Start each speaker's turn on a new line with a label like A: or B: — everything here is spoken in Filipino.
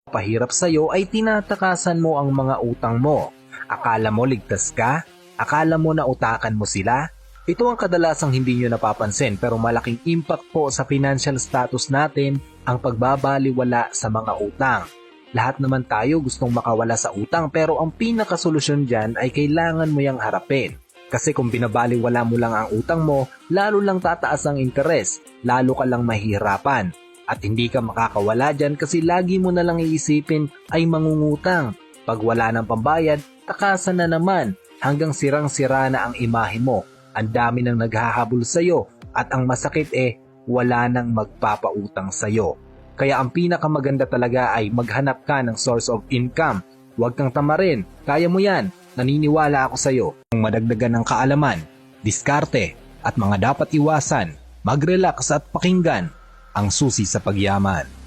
A: Pahirap sa'yo ay tinatakasan mo ang mga utang mo. Akala mo ligtas ka? Akala mo na utakan mo sila? Ito ang kadalasang hindi nyo napapansin pero malaking impact po sa financial status natin ang pagbabaliwala sa mga utang. Lahat naman tayo gustong makawala sa utang pero ang pinakasolusyon dyan ay kailangan mo yang harapin. Kasi kung binabaliwala mo lang ang utang mo, lalo lang tataas ang interes, lalo ka lang mahihirapan. At hindi ka makakawala dyan kasi lagi mo na lang iisipin ay mangungutang. Pag wala ng pambayad, takasan na naman hanggang sirang-sira na ang imahe mo. Ang dami nang naghahabol sa'yo at ang masakit wala nang magpapautang sa'yo. Kaya ang pinakamaganda talaga ay maghanap ka ng source of income. Huwag kang tamarin, kaya mo yan, naniniwala ako sa'yo. Kung madagdagan ng kaalaman, diskarte at mga dapat iwasan, mag-relax at pakinggan ang susi sa pagyaman.